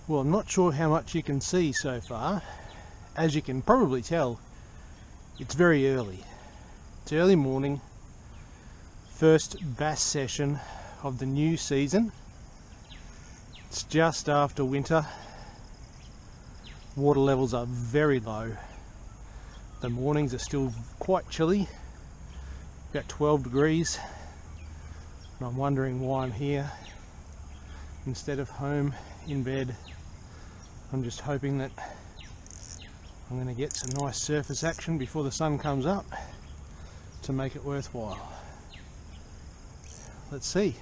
Well, I'm not sure how much you can see so far. As you can probably tell, it's very early. It's early morning, first bass session of the new season. It's just after winter. Water levels are very low. The mornings are still quite chilly, about 12 degrees. And I'm wondering why I'm here instead of home in bed. I'm just hoping that I'm going to get some nice surface action before the sun comes up to make it worthwhile. Let's see.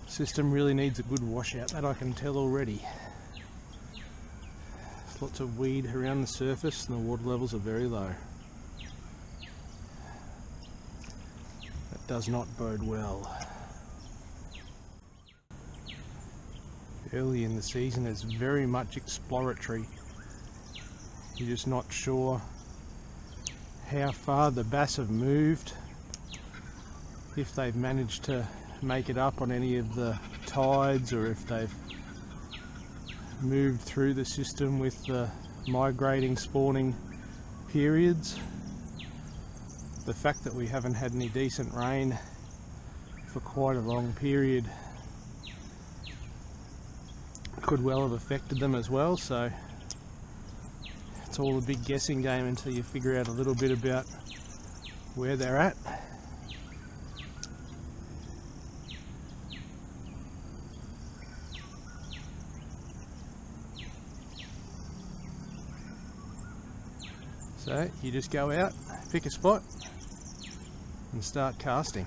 System really needs a good washout, that I can tell already. There's lots of weed around the surface and the water levels are very low. That does not bode well. Early in the season is very much exploratory. You're just not sure how far the bass have moved, if they've managed to make it up on any of the tides, or if they've moved through the system with the migrating spawning periods. The fact that we haven't had any decent rain for quite a long period could well have affected them as well, so it's all a big guessing game until you figure out a little bit about where they're at. So you just go out, pick a spot and start casting.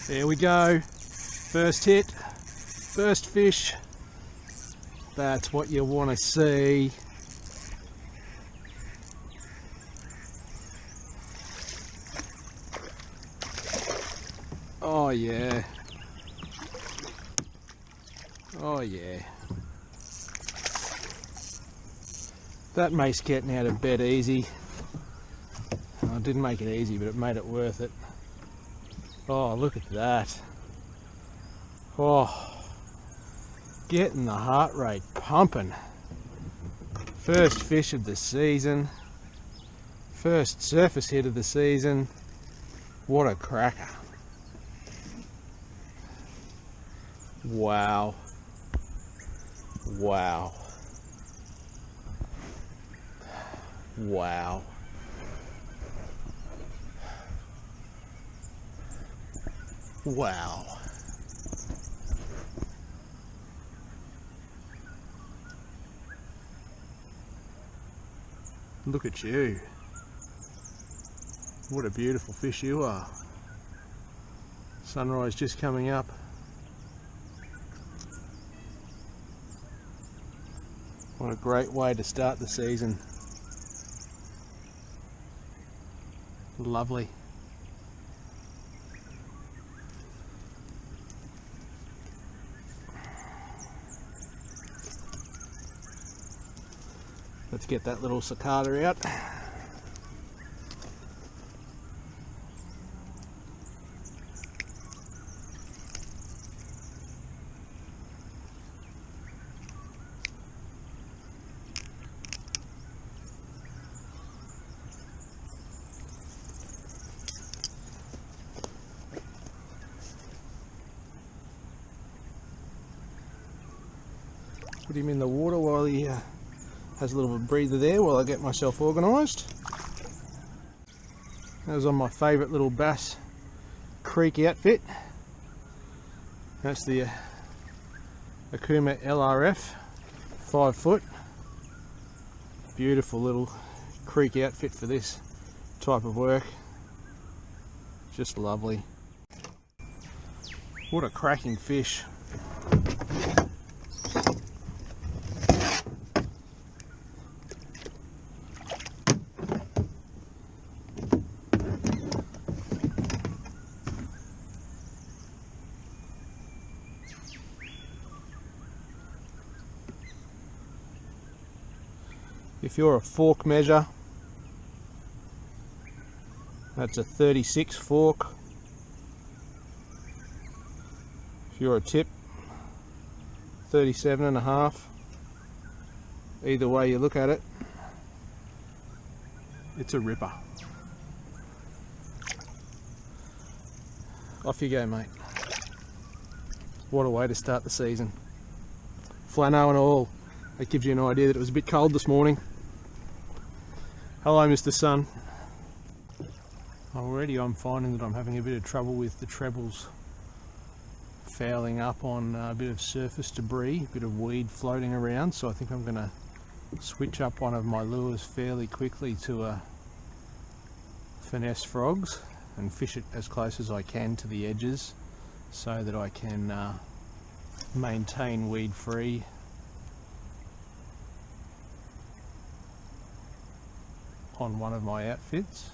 There we go, first hit, first fish. That's what you want to see. Oh yeah, oh yeah. That makes getting out of bed easy. Well, it didn't make it easy, but it made it worth it. Oh, look at that. Oh, getting the heart rate pumping. First fish of the season. First surface hit of the season. What a cracker. Wow. Wow. Wow. Wow. Look at you. What a beautiful fish you are. Sunrise just coming up. What a great way to start the season. Lovely. Let's get that little cicada out. Put him in the water while he has a little breather there while I get myself organised. That was on my favourite little bass creek outfit. That's the Akuma LRF 5 foot. Beautiful little creek outfit for this type of work. Just lovely. What a cracking fish. If you're a fork measure, that's a 36 fork. If you're a tip, 37.5. Either way you look at it, it's a ripper. Off you go, mate. What a way to start the season. Flano and all. That gives you an idea that it was a bit cold this morning. Hello, Mr. Sun. Already I'm finding that I'm having a bit of trouble with the trebles fouling up on a bit of surface debris, a bit of weed floating around, so I think I'm going to switch up one of my lures fairly quickly to a Finesse FrogZ and fish it as close as I can to the edges so that I can maintain weed free on one of my outfits.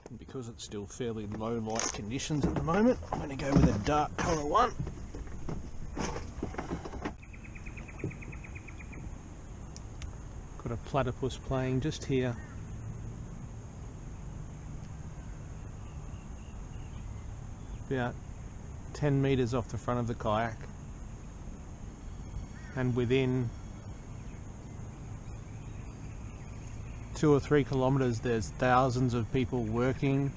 And because it's still fairly low light conditions at the moment, I'm going to go with a dark colour one. Got a platypus playing just here. About 10 metres off the front of the kayak, and within 2 or 3 kilometres there's thousands of people working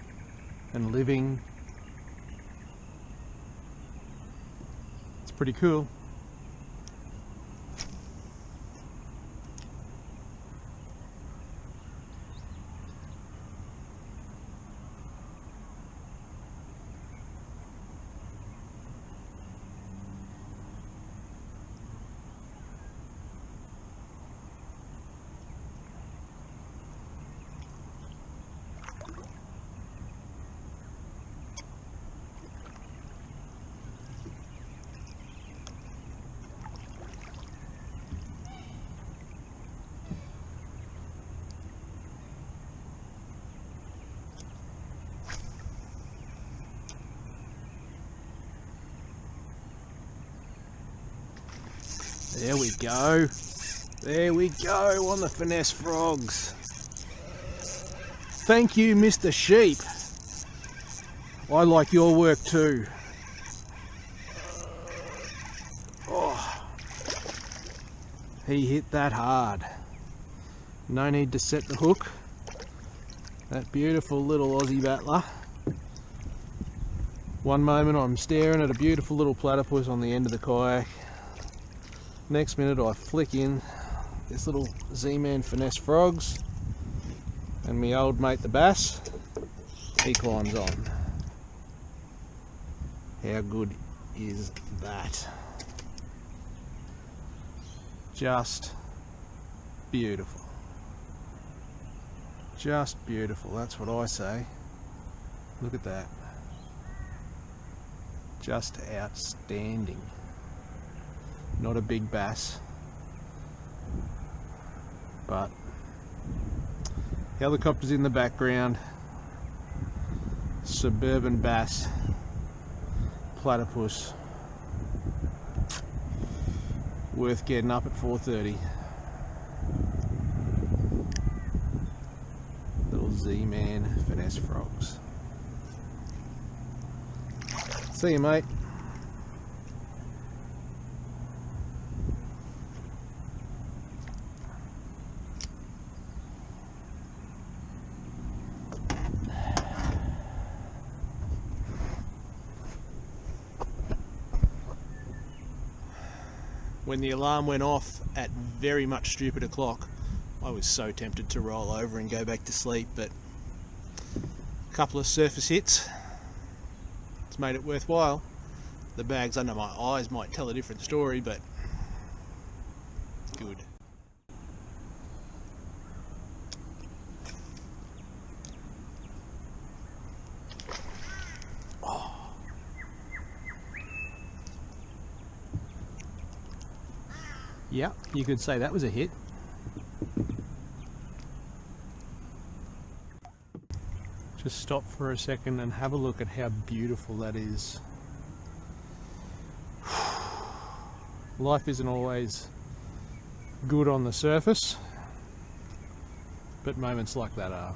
and living. It's pretty cool. There we go. There we go on the Finesse FrogZ. Thank you, Mr. Sheep. I like your work too. Oh, he hit that hard. No need to set the hook. That beautiful little Aussie battler. One moment I'm staring at a beautiful little platypus on the end of the kayak. Next minute I flick in this little ZMan Finesse FrogZ, and me old mate the bass, he climbs on. How good is that? Just beautiful. Just beautiful, that's what I say. Look at that. Just outstanding. Not a big bass, but helicopters in the background, Suburban bass, platypus, worth getting up at 4:30. Little ZMan Finesse FrogZ. See you, mate. When the alarm went off at very much stupid o'clock, I was so tempted to roll over and go back to sleep, but a couple of surface hits, it's made it worthwhile. The bags under my eyes might tell a different story, but good. Yeah, you could say that was a hit. Just stop for a second and have a look at how beautiful that is. Life isn't always good on the surface, but moments like that are.